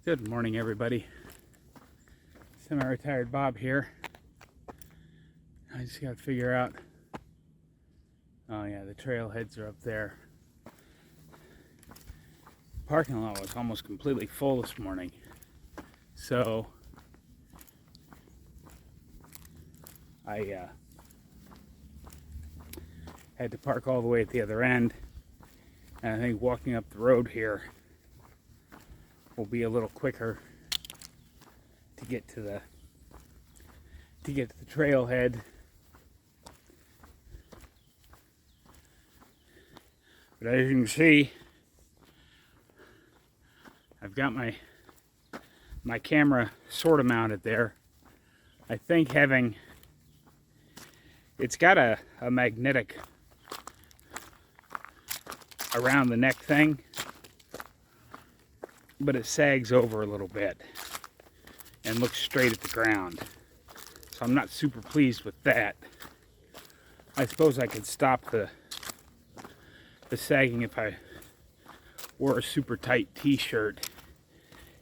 Good morning, everybody. Semi-retired Bob here. I just got to figure out. Oh yeah, the trailheads are up there. Parking lot was almost completely full this morning, so I had to park all the way at the other end, and I think walking up the road here will be a little quicker to get to the trailhead. But as you can see, I've got my camera sort of mounted there. I think it's got a magnetic around the neck thing, but it sags over a little bit and looks straight at the ground. So I'm not super pleased with that. I suppose I could stop the sagging if I wore a super tight t-shirt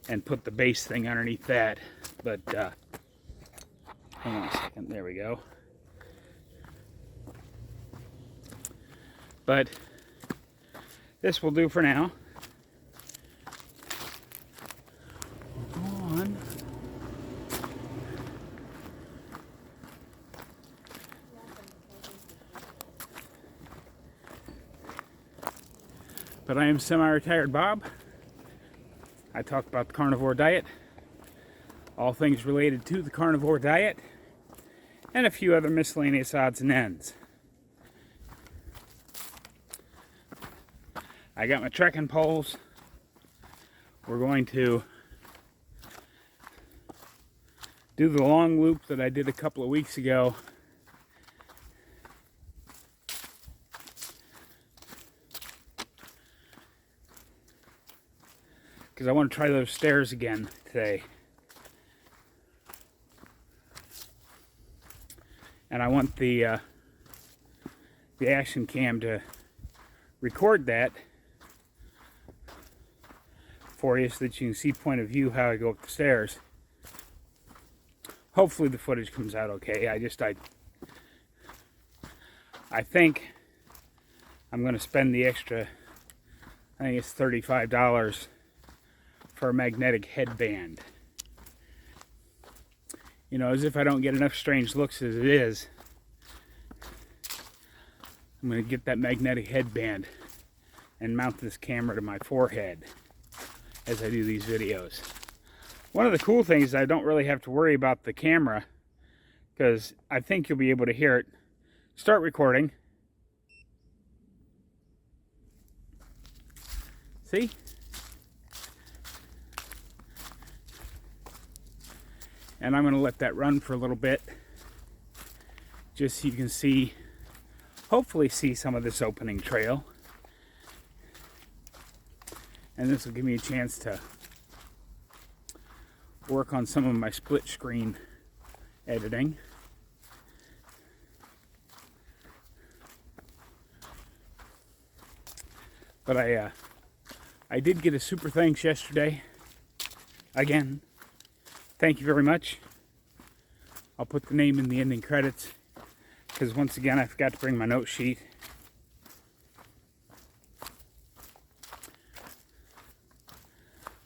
and put the base thing underneath that, but hang on a second, there we go. But this will do for now. Go on. But I am semi-retired Bob. I talk about the carnivore diet, all things related to the carnivore diet, and a few other miscellaneous odds and ends. I got my trekking poles. We're going to do the long loop that I did a couple of weeks ago. Because I want to try those stairs again today. And I want the action cam to record that for you so that you can see point of view how I go up the stairs. Hopefully the footage comes out okay. I think I'm going to spend the extra, I think it's $35 for a magnetic headband. You know, as if I don't get enough strange looks as it is, I'm going to get that magnetic headband and mount this camera to my forehead as I do these videos. One of the cool things is I don't really have to worry about the camera, because I think you'll be able to hear it start recording. See? And I'm going to let that run for a little bit, just so you can see, hopefully see some of this opening trail. And this will give me a chance to work on some of my split screen editing. But I did get a super thanks yesterday. Again, thank you very much. I'll put the name in the ending credits, because once again I forgot to bring my note sheet.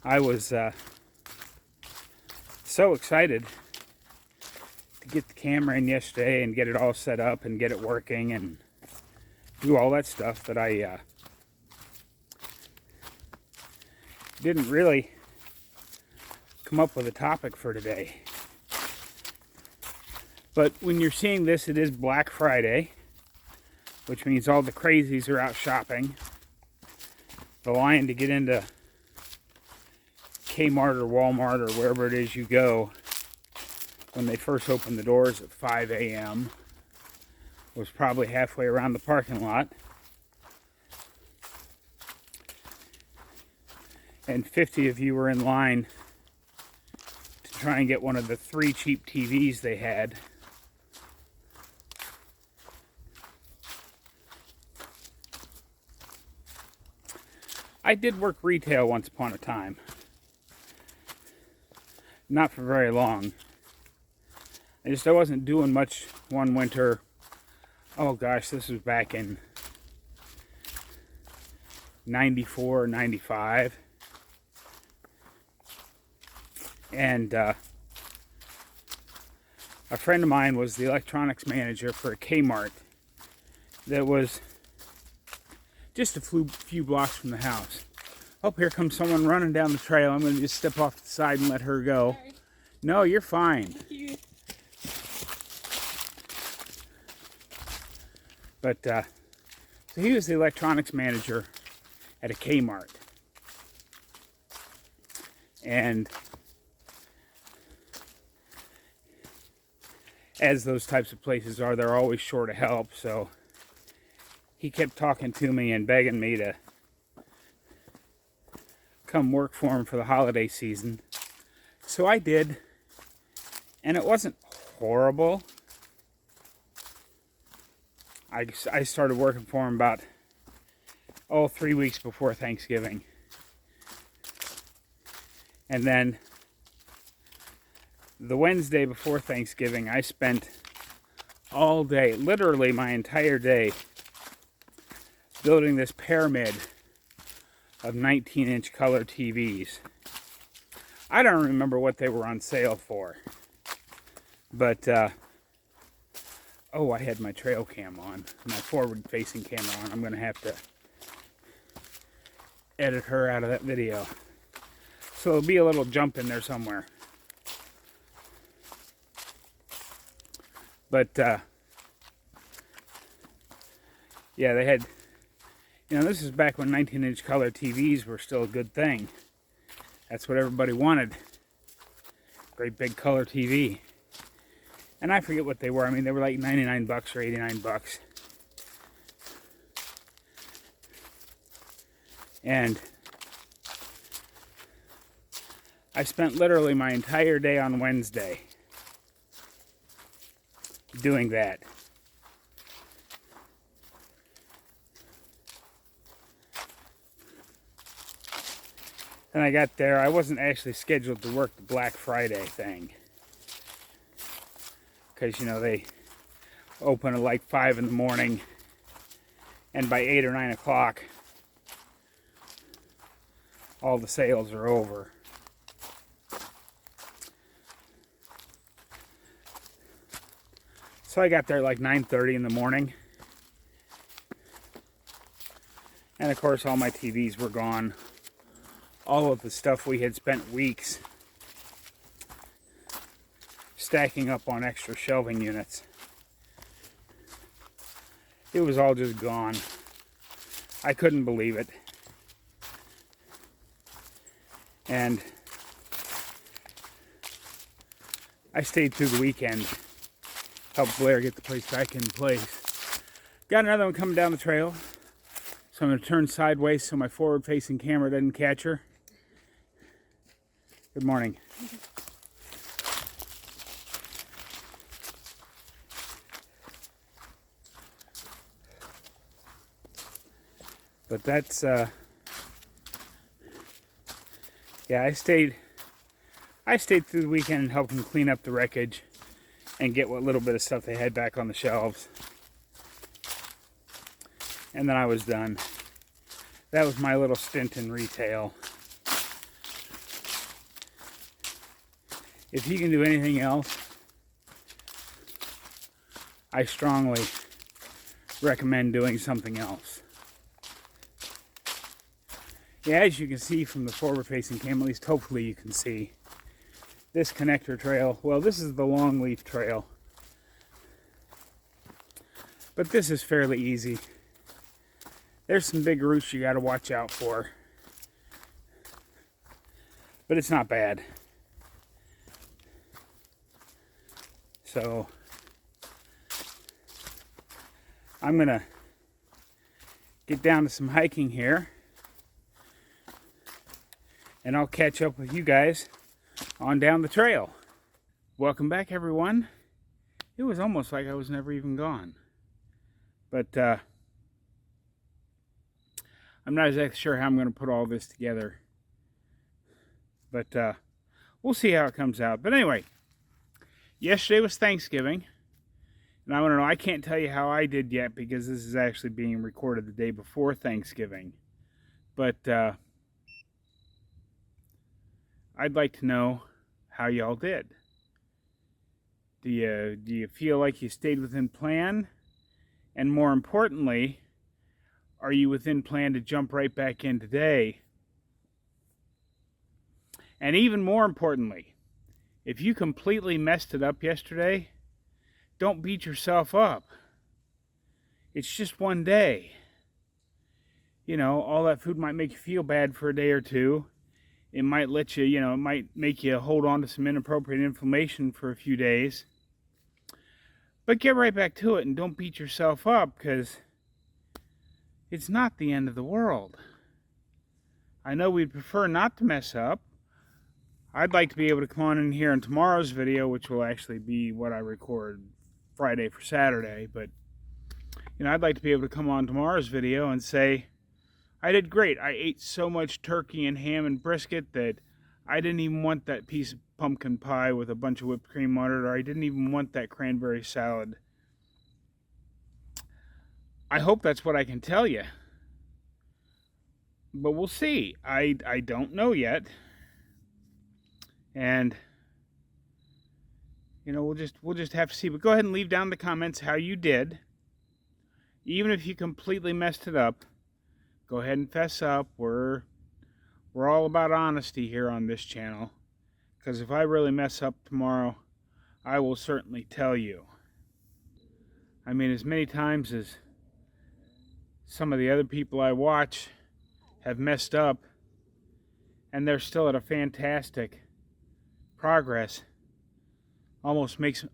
I was so excited to get the camera in yesterday and get it all set up and get it working and do all that stuff that I didn't really come up with a topic for today. But when you're seeing this, it is Black Friday, which means all the crazies are out shopping. The line to get into Kmart or Walmart or wherever it is you go when they first opened the doors at 5 a.m. was probably halfway around the parking lot. And 50 of you were in line to try and get one of the 3 cheap TVs they had. I did work retail once upon a time. not for very long. I wasn't doing much one winter. Oh gosh, this was back in 94, 95. And a friend of mine was the electronics manager for a Kmart that was just a few blocks from the house. Oh, here comes someone running down the trail. I'm going to just step off the side and let her go. Sorry. No, you're fine. Thank you. But, so he was the electronics manager at a Kmart. And as those types of places are, they're always short of help. So he kept talking to me and begging me to come work for him for the holiday season. So I did. And it wasn't horrible. I started working for him about, 3 weeks before Thanksgiving. And then the Wednesday before Thanksgiving, I spent all day, literally my entire day, building this pyramid of 19-inch color TVs. I don't remember what they were on sale for. But, I had my trail cam on, my forward-facing camera on. I'm going to have to edit her out of that video. So there'll be a little jump in there somewhere. But, yeah, they had, this is back when 19-inch color TVs were still a good thing. That's what everybody wanted. Great big color TV. And I forget what they were. I mean, they were like 99 bucks or 89 bucks. And I spent literally my entire day on Wednesday doing that. Then I got there. I wasn't actually scheduled to work the Black Friday thing. Because, they open at like 5 in the morning. And by 8 or 9 o'clock, all the sales are over. So I got there like 9:30 in the morning. And of course all my TVs were gone. All of the stuff we had spent weeks stacking up on extra shelving units. It was all just gone. I couldn't believe it. And I stayed through the weekend. Helped Blair get the place back in place. Got another one coming down the trail. So I'm going to turn sideways so my forward-facing camera doesn't catch her. Good morning. But that's, yeah, I stayed through the weekend and helped them clean up the wreckage and get what little bit of stuff they had back on the shelves. And then I was done. That was my little stint in retail. If you can do anything else, I strongly recommend doing something else. Yeah, as you can see from the forward-facing cam, at least hopefully you can see, this connector trail, well, this is the longleaf trail. But this is fairly easy. There's some big roots you got to watch out for. But it's not bad. So, I'm going to get down to some hiking here. And I'll catch up with you guys on down the trail. Welcome back, everyone. It was almost like I was never even gone. But I'm not exactly sure how I'm going to put all this together. But we'll see how it comes out. But anyway, yesterday was Thanksgiving. And I want to know, I can't tell you how I did yet because this is actually being recorded the day before Thanksgiving. But I'd like to know how y'all did. Do you feel like you stayed within plan? And more importantly, are you within plan to jump right back in today? And even more importantly, if you completely messed it up yesterday, don't beat yourself up. It's just one day. You know, all that food might make you feel bad for a day or two. It might let you, it might make you hold on to some inappropriate inflammation for a few days. But get right back to it and don't beat yourself up, because it's not the end of the world. I know we'd prefer not to mess up. I'd like to be able to come on in here in tomorrow's video, which will actually be what I record Friday for Saturday. But, I'd like to be able to come on tomorrow's video and say, I did great. I ate so much turkey and ham and brisket that I didn't even want that piece of pumpkin pie with a bunch of whipped cream on it, or I didn't even want that cranberry salad. I hope that's what I can tell you. But we'll see. I don't know yet. And we'll just have to see. But go ahead and leave down in the comments how you did. Even if you completely messed it up, go ahead and fess up. We're all about honesty here on this channel. Because if I really mess up tomorrow, I will certainly tell you. I mean, as many times as some of the other people I watch have messed up, and they're still at a fantastic progress, almost makes me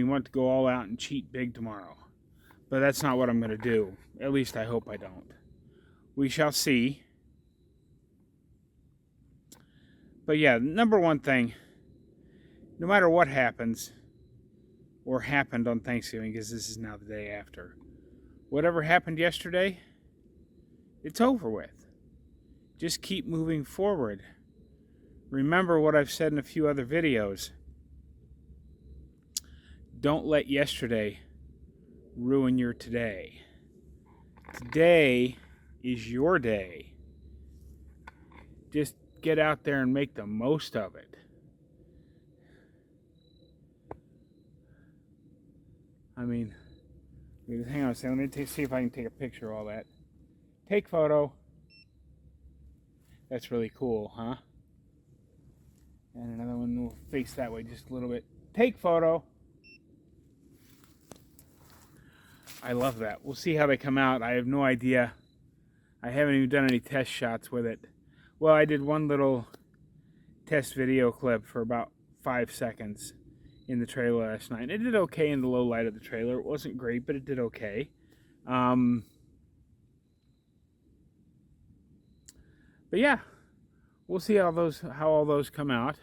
want to go all out and cheat big tomorrow. But that's not what I'm going to do. At least I hope I don't. We shall see. But yeah, number one thing, no matter what happens, or happened on Thanksgiving, because this is now the day after, whatever happened yesterday, it's over with. Just keep moving forward. Remember what I've said in a few other videos. Don't let yesterday ruin your today. Today is your day. Just get out there and make the most of it. I mean, hang on a second. Let me see if I can take a picture of all that. Take photo. That's really cool, huh? And another one will face that way just a little bit. Take photo. I love that. We'll see how they come out. I have no idea. I haven't even done any test shots with it. Well, I did one little test video clip for about 5 seconds in the trailer last night. It did okay in the low light of the trailer. It wasn't great, but it did okay. But yeah, we'll see how all those come out.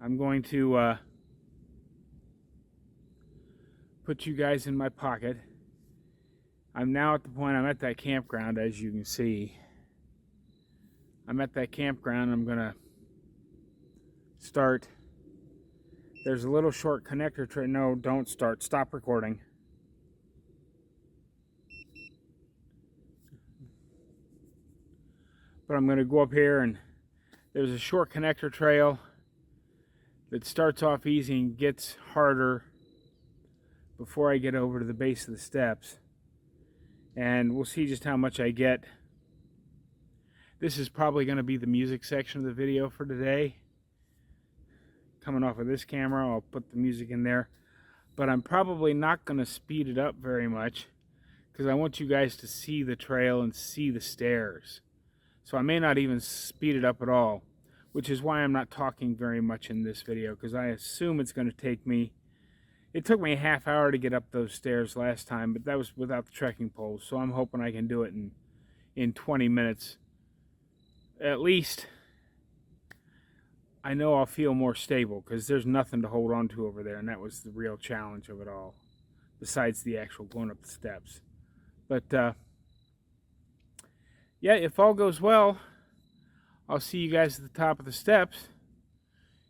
I'm going to put you guys in my pocket. I'm now at the point, I'm at that campground, as you can see. I'm at that campground. I'm going to start. There's a little short connector tray. No, don't start. Stop recording. But I'm going to go up here, and there's a short connector trail that starts off easy and gets harder before I get over to the base of the steps. And we'll see just how much I get. This is probably going to be the music section of the video for today. Coming off of this camera, I'll put the music in there. But I'm probably not going to speed it up very much, because I want you guys to see the trail and see the stairs. So I may not even speed it up at all, which is why I'm not talking very much in this video, because I assume it's going to take me. It took me a half hour to get up those stairs last time, but that was without the trekking poles, so I'm hoping I can do it in 20 minutes. At least I know I'll feel more stable, because there's nothing to hold on to over there, and that was the real challenge of it all, besides the actual going up the steps. But yeah, if all goes well, I'll see you guys at the top of the steps.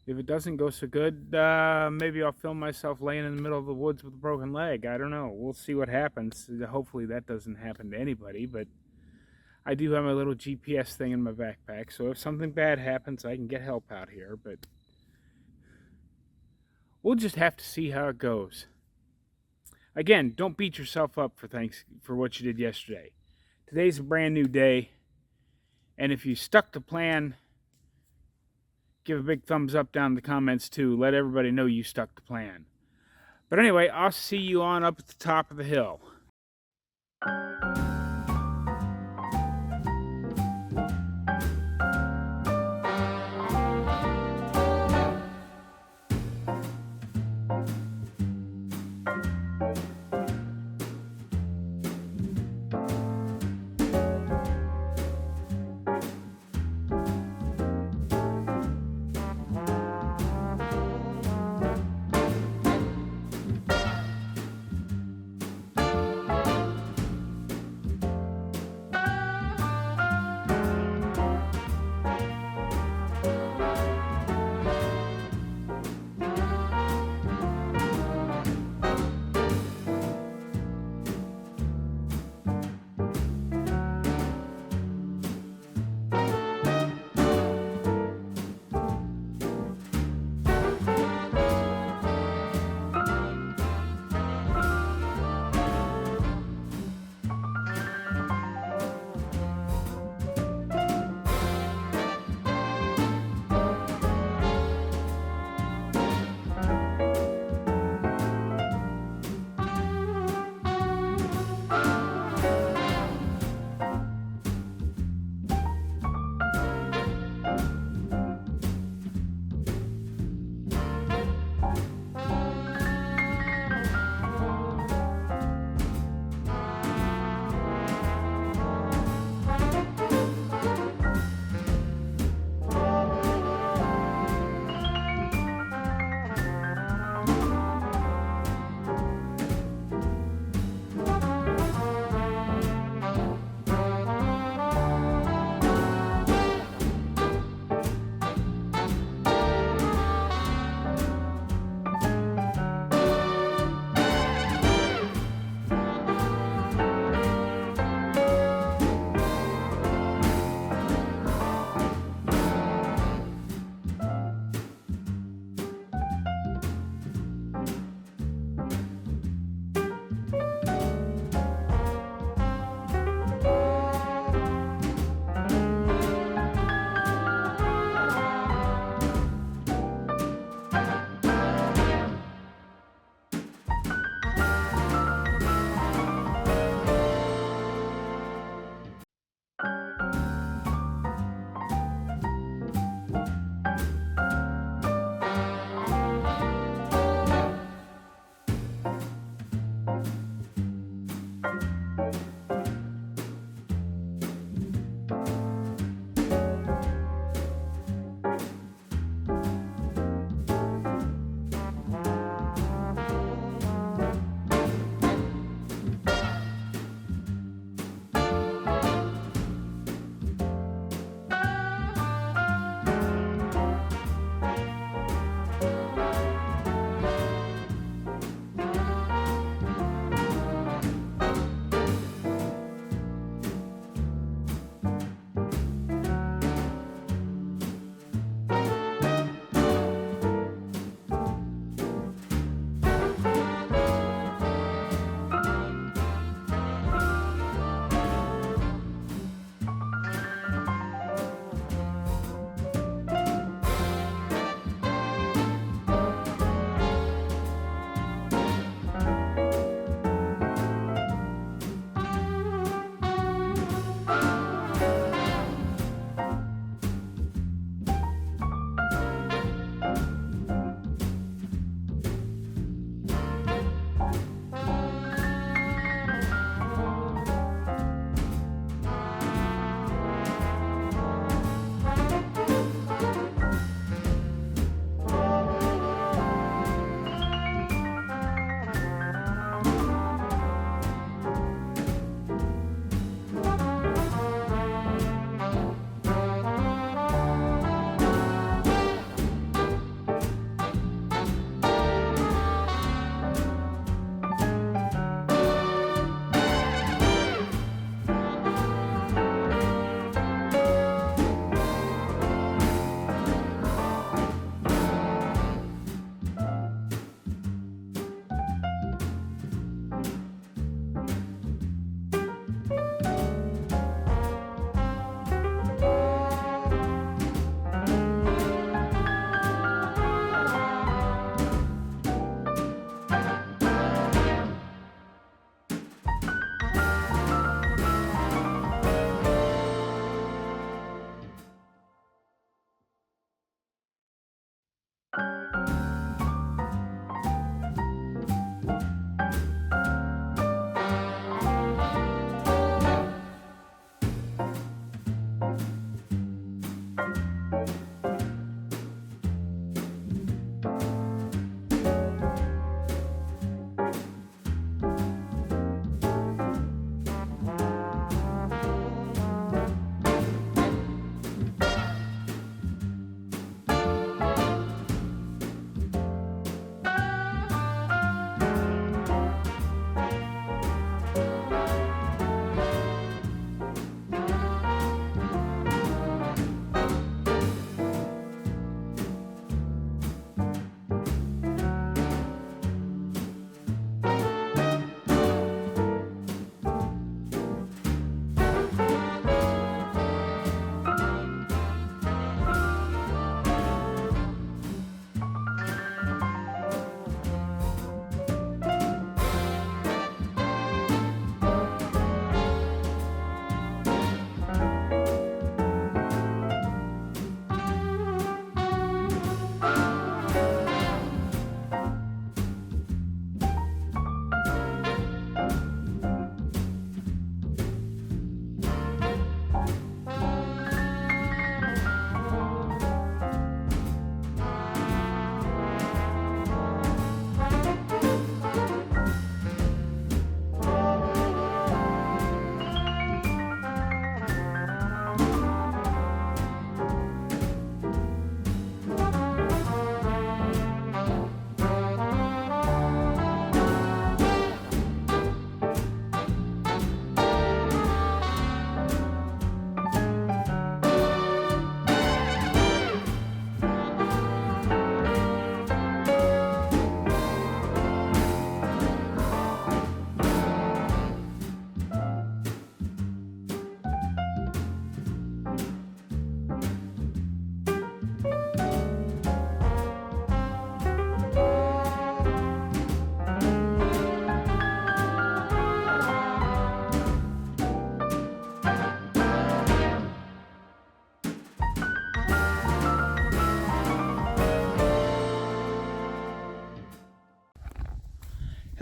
If it doesn't go so good, maybe I'll film myself laying in the middle of the woods with a broken leg. I don't know. We'll see what happens. Hopefully that doesn't happen to anybody, but I do have my little GPS thing in my backpack, so if something bad happens, I can get help out here, but we'll just have to see how it goes. Again, don't beat yourself up for what you did yesterday. Today's a brand new day, and if you stuck to plan, give a big thumbs up down in the comments too. Let everybody know you stuck to plan. But anyway, I'll see you on up at the top of the hill.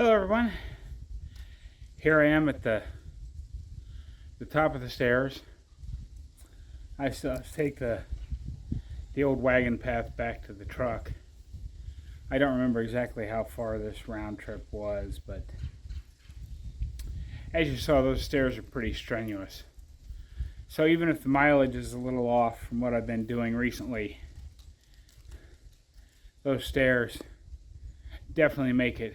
Hello everyone. Here I am at the top of the stairs. I still take the old wagon path back to the truck. I don't remember exactly how far this round trip was, but as you saw, those stairs are pretty strenuous. So even if the mileage is a little off from what I've been doing recently, those stairs definitely make it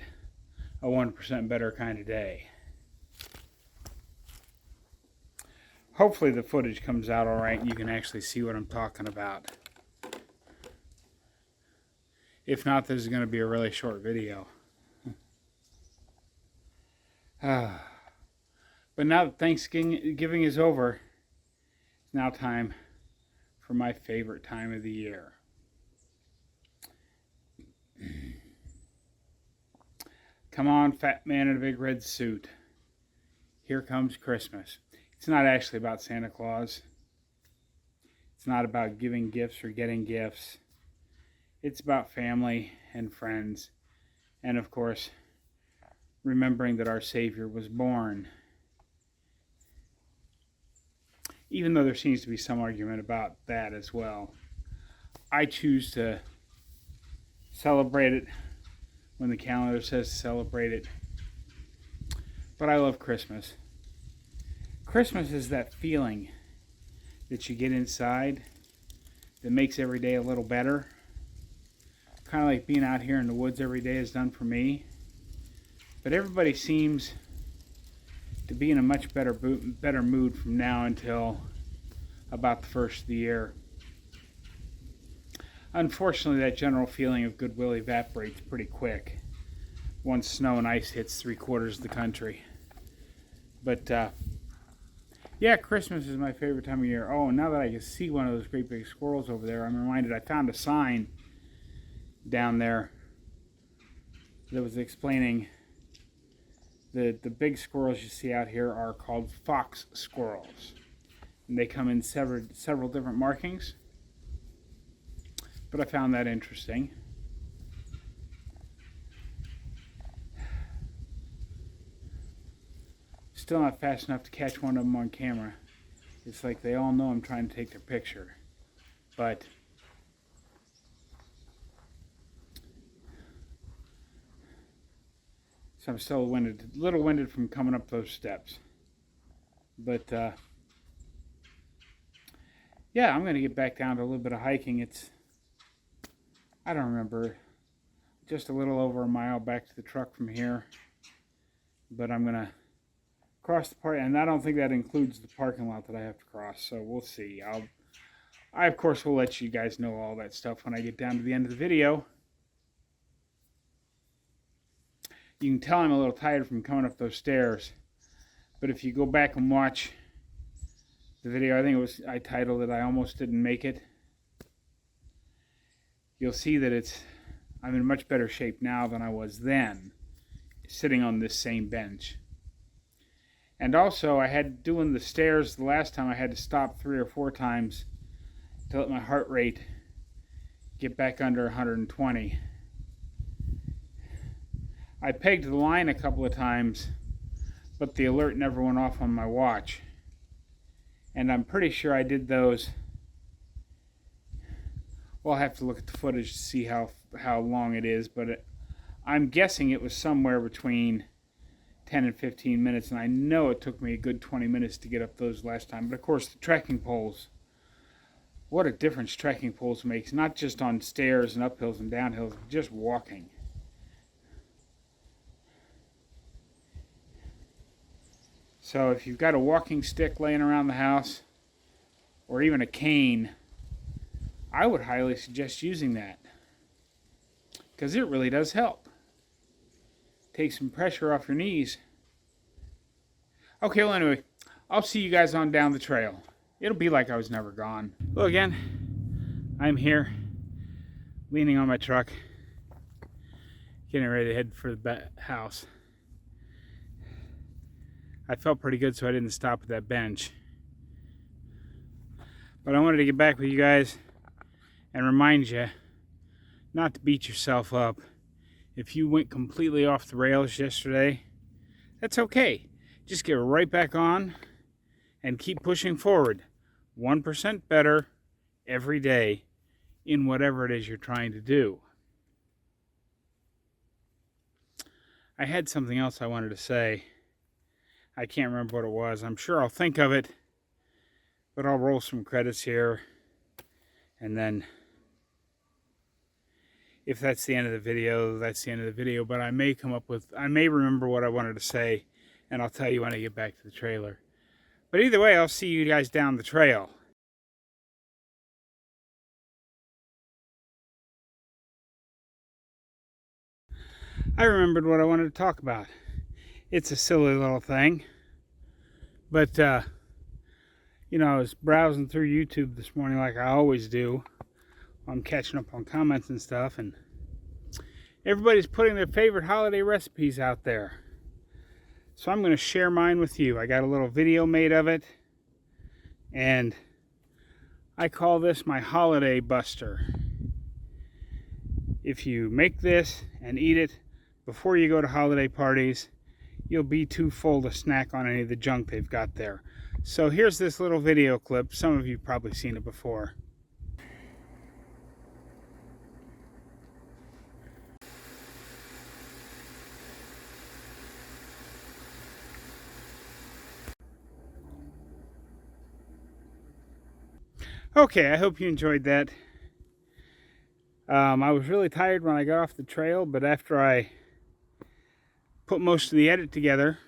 a 1% better kind of day. Hopefully the footage comes out alright and you can actually see what I'm talking about. If not, this is going to be a really short video. But now that Thanksgiving is over, it's now time for my favorite time of the year. Come on, fat man in a big red suit. Here comes Christmas. It's not actually about Santa Claus. It's not about giving gifts or getting gifts. It's about family and friends. And of course, remembering that our Savior was born. Even though there seems to be some argument about that as well. I choose to celebrate it when the calendar says to celebrate it. But I love Christmas. Christmas is that feeling that you get inside that makes every day a little better. Kind of like being out here in the woods every day has done for me. But everybody seems to be in a much better mood from now until about the first of the year. Unfortunately, that general feeling of goodwill evaporates pretty quick once snow and ice hits 3/4 of the country. But yeah, Christmas is my favorite time of year. Oh, now that I can see one of those great big squirrels over there, I'm reminded I found a sign down there that was explaining that the big squirrels you see out here are called fox squirrels. And they come in several different markings. But I found that interesting. Still not fast enough to catch one of them on camera. It's like they all know I'm trying to take their picture. But so I'm still a little winded from coming up those steps. But yeah, I'm going to get back down to a little bit of hiking. It's, I don't remember, just a little over a mile back to the truck from here. But I'm going to cross the park, and I don't think that includes the parking lot that I have to cross, so we'll see. I of course will let you guys know all that stuff when I get down to the end of the video. You can tell I'm a little tired from coming up those stairs, but if you go back and watch the video, I titled it, I Almost Didn't Make It. You'll see that I'm in much better shape now than I was then, sitting on this same bench. And also, I had doing the stairs the last time, I had to stop 3 or 4 times to let my heart rate get back under 120. I pegged the line a couple of times, but the alert never went off on my watch. And I'm pretty sure I did those. Well, I'll have to look at the footage to see how long it is, but I'm guessing it was somewhere between 10 and 15 minutes, and I know it took me a good 20 minutes to get up those last time. But of course, the trekking poles, what a difference trekking poles makes, not just on stairs and uphills and downhills, just walking. So if you've got a walking stick laying around the house, or even a cane, I would highly suggest using that, because it really does help. Take some pressure off your knees. Okay, well anyway, I'll see you guys on down the trail. It'll be like I was never gone. Hello again. I'm here, leaning on my truck, getting ready to head for the house. I felt pretty good, so I didn't stop at that bench. But I wanted to get back with you guys and remind you not to beat yourself up If you went completely off the rails yesterday, that's okay. Just get right back on and keep pushing forward. 1% better every day in whatever it is you're trying to do. I had something else I wanted to say. I can't remember what it was. I'm sure I'll think of it, but I'll roll some credits here, and then if that's the end of the video, that's the end of the video. But I may remember what I wanted to say, and I'll tell you when I get back to the trailer. But either way, I'll see you guys down the trail. I remembered what I wanted to talk about. It's a silly little thing, but you know, I was browsing through YouTube this morning like I always do. I'm catching up on comments and stuff, and everybody's putting their favorite holiday recipes out there. So I'm going to share mine with you. I got a little video made of it, and I call this my holiday buster. If you make this and eat it before you go to holiday parties, you'll be too full to snack on any of the junk they've got there. So here's this little video clip. Some of you have probably seen it before. Okay, I hope you enjoyed that. I was really tired when I got off the trail, but after I put most of the edit together,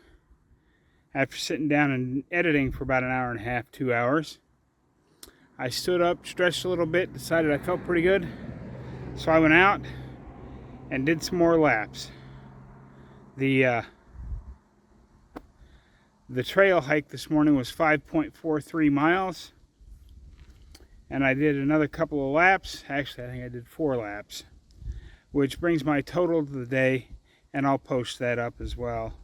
after sitting down and editing for about an hour and a half, 2 hours, I stood up, stretched a little bit, decided I felt pretty good. So I went out and did some more laps. The trail hike this morning was 5.43 miles. And I did another couple of laps. Actually, I think I did 4 laps, which brings my total to the day, and I'll post that up as well.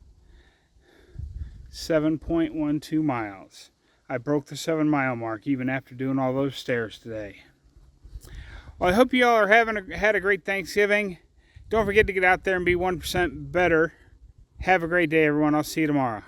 7.12 miles. I broke the 7-mile mark even after doing all those stairs today. Well, I hope you all are had a great Thanksgiving. Don't forget to get out there and be 1% better. Have a great day, everyone. I'll see you tomorrow.